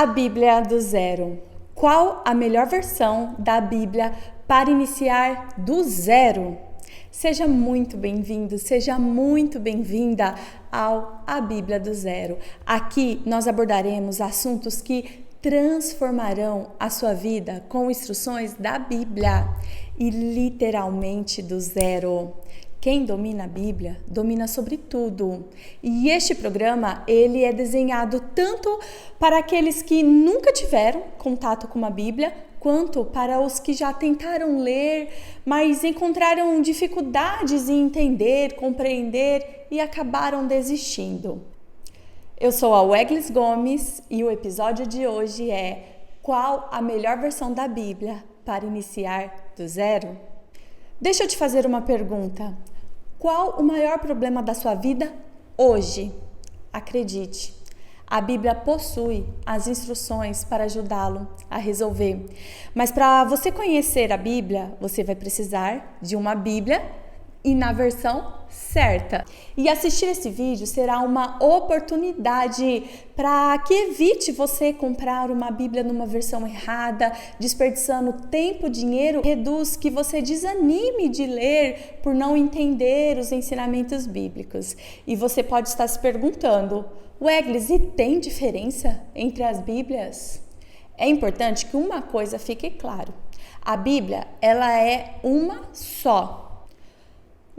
A Bíblia do zero. Qual a melhor versão da Bíblia para iniciar do zero? Seja muito bem-vindo, seja muito bem-vinda ao A Bíblia do Zero. Aqui nós abordaremos assuntos que transformarão a sua vida com instruções da Bíblia e literalmente do zero. Quem domina a Bíblia, domina sobre tudo. E este programa, ele é desenhado tanto para aqueles que nunca tiveram contato com uma Bíblia, quanto para os que já tentaram ler, mas encontraram dificuldades em entender, compreender e acabaram desistindo. Eu sou a Weglis Gomes e o episódio de hoje é: qual a melhor versão da Bíblia para iniciar do zero? Deixa eu te fazer uma pergunta. Qual o maior problema da sua vida hoje? Acredite, a Bíblia possui as instruções para ajudá-lo a resolver. Mas para você conhecer a Bíblia, você vai precisar de uma Bíblia e na versão certa. E assistir esse vídeo será uma oportunidade para que evite você comprar uma Bíblia numa versão errada, desperdiçando tempo, dinheiro, reduz que você desanime de ler por não entender os ensinamentos bíblicos. E você pode estar se perguntando: Weglis, e tem diferença entre as Bíblias? É importante que uma coisa fique claro: a Bíblia, ela é uma só.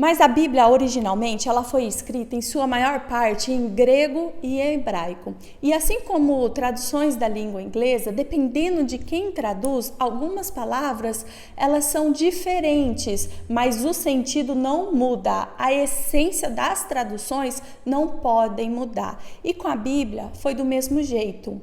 Mas a Bíblia, originalmente, ela foi escrita em sua maior parte em grego e hebraico. E assim como traduções da língua inglesa, dependendo de quem traduz, algumas palavras, elas são diferentes, mas o sentido não muda. A essência das traduções não podem mudar. E com a Bíblia foi do mesmo jeito.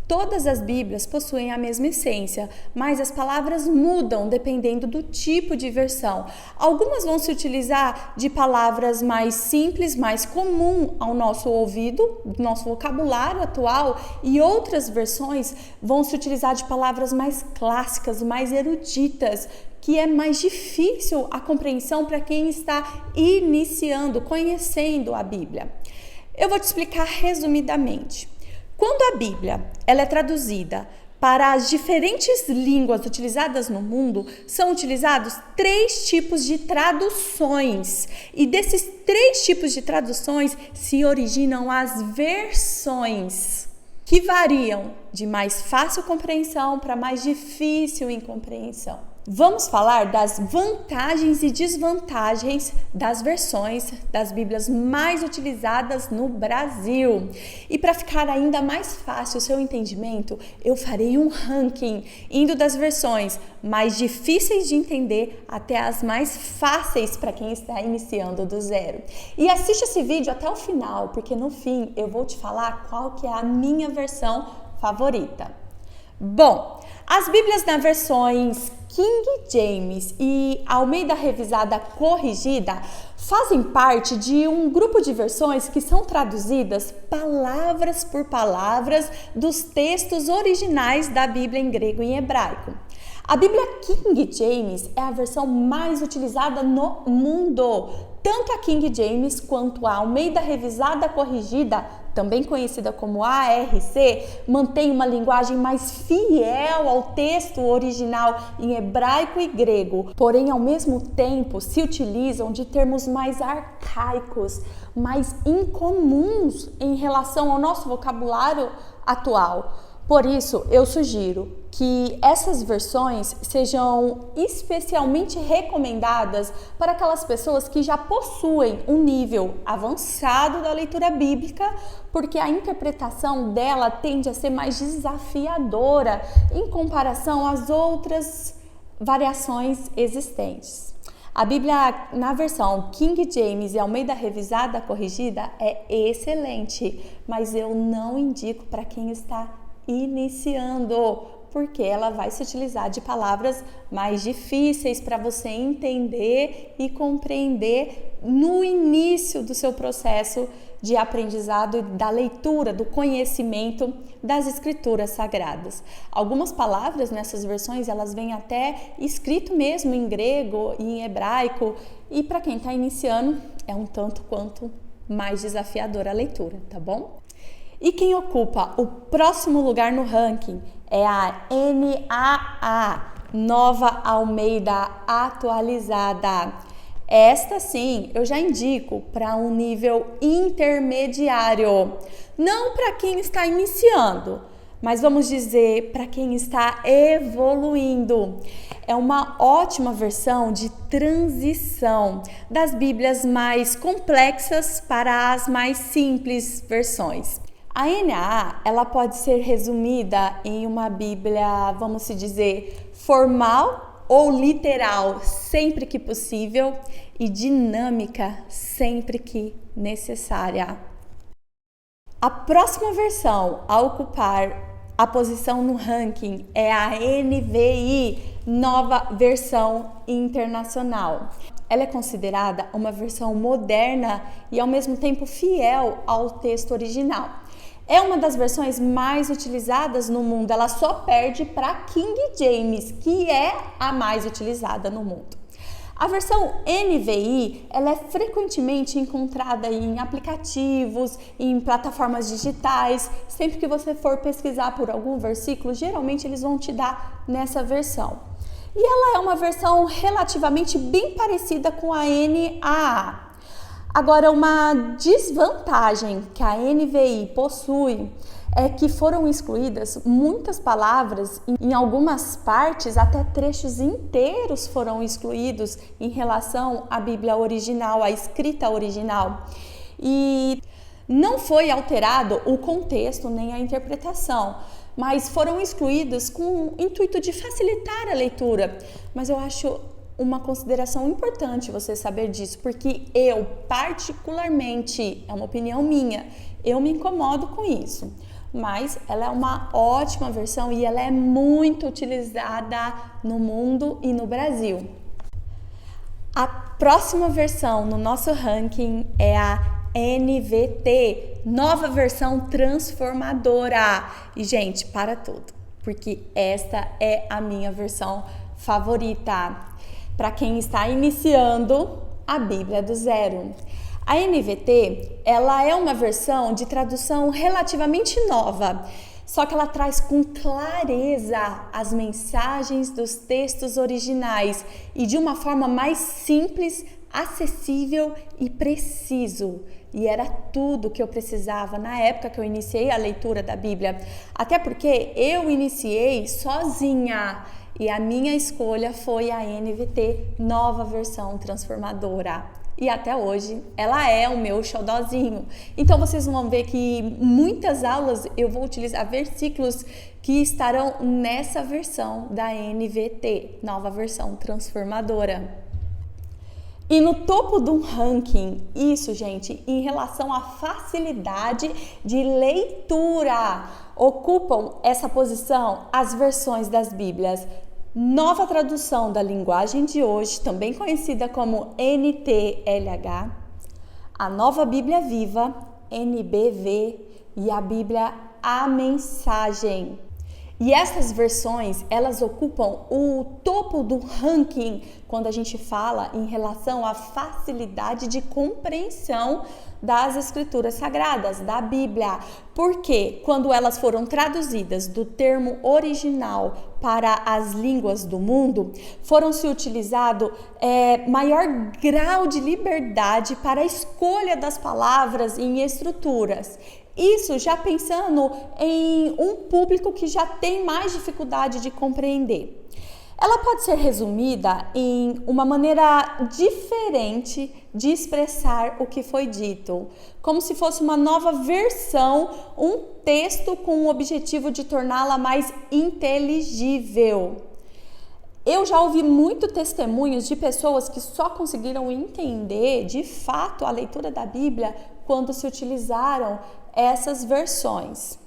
Todas as Bíblias possuem a mesma essência, mas as palavras mudam dependendo do tipo de versão. Algumas vão se utilizar de palavras mais simples, mais comum ao nosso ouvido, nosso vocabulário atual, e outras versões vão se utilizar de palavras mais clássicas, mais eruditas, que é mais difícil a compreensão para quem está iniciando, conhecendo a Bíblia. Eu vou te explicar resumidamente. Quando a Bíblia ela é traduzida para as diferentes línguas utilizadas no mundo, são utilizados 3 tipos de traduções. E desses 3 tipos de traduções se originam as versões, que variam de mais fácil compreensão para mais difícil em compreensão. Vamos falar das vantagens e desvantagens das versões das Bíblias mais utilizadas no Brasil. E para ficar ainda mais fácil o seu entendimento, eu farei um ranking, indo das versões mais difíceis de entender até as mais fáceis para quem está iniciando do zero. E assiste esse vídeo até o final, porque no fim eu vou te falar qual que é a minha versão favorita. Bom, as Bíblias nas versões King James e Almeida Revisada Corrigida fazem parte de um grupo de versões que são traduzidas palavras por palavras dos textos originais da Bíblia em grego e em hebraico. A Bíblia King James é a versão mais utilizada no mundo. Tanto a King James quanto a Almeida Revisada Corrigida, também conhecida como ARC, mantém uma linguagem mais fiel ao texto original em hebraico e grego, porém, ao mesmo tempo, se utilizam de termos mais arcaicos, mais incomuns em relação ao nosso vocabulário atual. Por isso, eu sugiro que essas versões sejam especialmente recomendadas para aquelas pessoas que já possuem um nível avançado da leitura bíblica, porque a interpretação dela tende a ser mais desafiadora em comparação às outras variações existentes. A Bíblia na versão King James e Almeida Revisada Corrigida é excelente, mas eu não indico para quem está iniciando, porque ela vai se utilizar de palavras mais difíceis para você entender e compreender no início do seu processo de aprendizado e da leitura, do conhecimento das escrituras sagradas. Algumas palavras nessas versões, elas vêm até escrito mesmo em grego e em hebraico, e para quem está iniciando é um tanto quanto mais desafiadora a leitura, tá bom? E quem ocupa o próximo lugar no ranking é a NAA, Nova Almeida Atualizada. Esta sim, eu já indico para um nível intermediário, não para quem está iniciando, mas vamos dizer para quem está evoluindo. É uma ótima versão de transição das Bíblias mais complexas para as mais simples versões. A NAA, ela pode ser resumida em uma Bíblia, vamos se dizer, formal ou literal, sempre que possível, e dinâmica, sempre que necessária. A próxima versão a ocupar a posição no ranking é a NVI, Nova Versão Internacional. Ela é considerada uma versão moderna e ao mesmo tempo fiel ao texto original. É uma das versões mais utilizadas no mundo, ela só perde para King James, que é a mais utilizada no mundo. A versão NVI, ela é frequentemente encontrada em aplicativos, em plataformas digitais. Sempre que você for pesquisar por algum versículo, geralmente eles vão te dar nessa versão. E ela é uma versão relativamente bem parecida com a NAA. Agora, uma desvantagem que a NVI possui é que foram excluídas muitas palavras, em algumas partes até trechos inteiros foram excluídos em relação à Bíblia original, à escrita original. E não foi alterado o contexto nem a interpretação, mas foram excluídas com o intuito de facilitar a leitura. Mas eu acho uma consideração importante você saber disso, porque eu particularmente, é uma opinião minha, eu me incomodo com isso. Mas ela é uma ótima versão e ela é muito utilizada no mundo e no Brasil. A próxima versão no nosso ranking é a NVT, Nova Versão Transformadora. E, gente, para tudo, porque esta é a minha versão favorita para quem está iniciando a Bíblia do zero. A NVT, ela é uma versão de tradução relativamente nova, só que ela traz com clareza as mensagens dos textos originais e de uma forma mais simples, acessível e preciso. E era tudo que eu precisava na época que eu iniciei a leitura da Bíblia. Até porque eu iniciei sozinha e a minha escolha foi a NVT, Nova Versão Transformadora. E até hoje ela é o meu xodózinho. Então vocês vão ver que muitas aulas eu vou utilizar versículos que estarão nessa versão da NVT, Nova Versão Transformadora. E no topo do ranking, isso, gente, em relação à facilidade de leitura, ocupam essa posição as versões das Bíblias Nova Tradução da Linguagem de Hoje, também conhecida como NTLH, a Nova Bíblia Viva, NBV, e a Bíblia A Mensagem. E essas versões, elas ocupam o topo do ranking quando a gente fala em relação à facilidade de compreensão das Escrituras Sagradas, da Bíblia. Porque quando elas foram traduzidas do termo original para as línguas do mundo, foram-se utilizado maior grau de liberdade para a escolha das palavras em estruturas. Isso já pensando em um público que já tem mais dificuldade de compreender. Ela pode ser resumida em uma maneira diferente de expressar o que foi dito, como se fosse uma nova versão, um texto com o objetivo de torná-la mais inteligível. Eu já ouvi muito testemunhos de pessoas que só conseguiram entender de fato a leitura da Bíblia quando se utilizaram essas versões.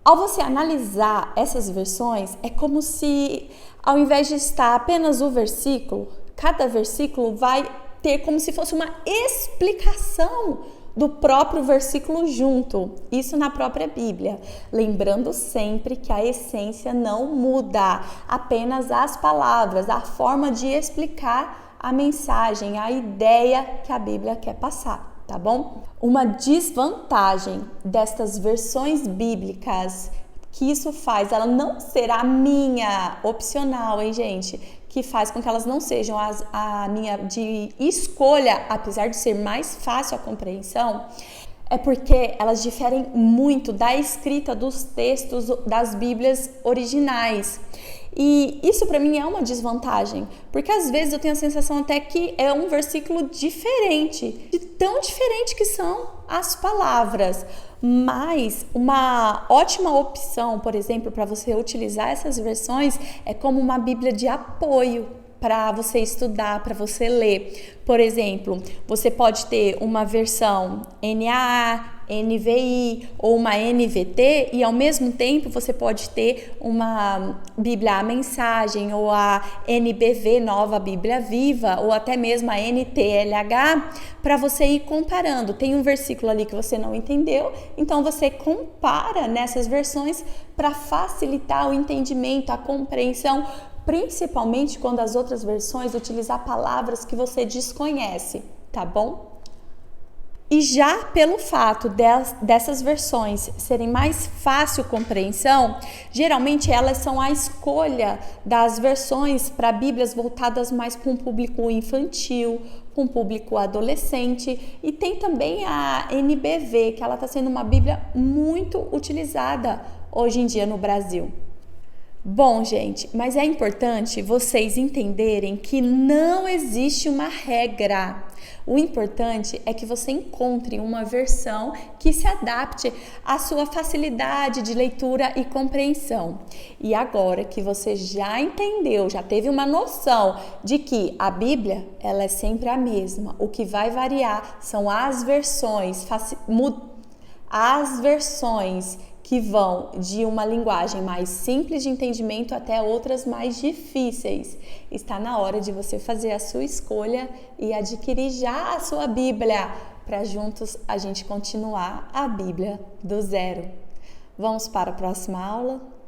Ao você analisar essas versões, é como se, ao invés de estar apenas o versículo, cada versículo vai ter como se fosse uma explicação do próprio versículo junto, isso na própria Bíblia. Lembrando sempre que a essência não muda, apenas as palavras, a forma de explicar a mensagem, a ideia que a Bíblia quer passar. tá bom? Uma desvantagem destas versões bíblicas que isso faz ela não ser a minha opcional, hein, gente? Que faz com que elas não sejam a minha de escolha, apesar de ser mais fácil a compreensão, é porque elas diferem muito da escrita dos textos das Bíblias originais. E isso para mim é uma desvantagem, porque às vezes eu tenho a sensação até que é um versículo diferente, de tão diferente que são as palavras. Mas uma ótima opção, por exemplo, para você utilizar essas versões é como uma Bíblia de apoio para você estudar, para você ler. Por exemplo, você pode ter uma versão NAA, NVI ou uma NVT e ao mesmo tempo você pode ter uma Bíblia a Mensagem ou a NBV, Nova Bíblia Viva, ou até mesmo a NTLH, para você ir comparando. Tem um versículo ali que você não entendeu, então você compara nessas versões para facilitar o entendimento, a compreensão, principalmente quando as outras versões utilizar palavras que você desconhece, tá bom? E já pelo fato dessas versões serem mais fácil compreensão, geralmente elas são a escolha das versões para Bíblias voltadas mais para um público infantil, para um público adolescente. E tem também a NBV, que ela está sendo uma Bíblia muito utilizada hoje em dia no Brasil. Bom, gente, mas é importante vocês entenderem que não existe uma regra. O importante é que você encontre uma versão que se adapte à sua facilidade de leitura e compreensão. E agora que você já entendeu, já teve uma noção de que a Bíblia, ela é sempre a mesma. O que vai variar são as versões, que vão de uma linguagem mais simples de entendimento até outras mais difíceis. Está na hora de você fazer a sua escolha e adquirir já a sua Bíblia, para juntos a gente continuar a Bíblia do zero. Vamos para a próxima aula?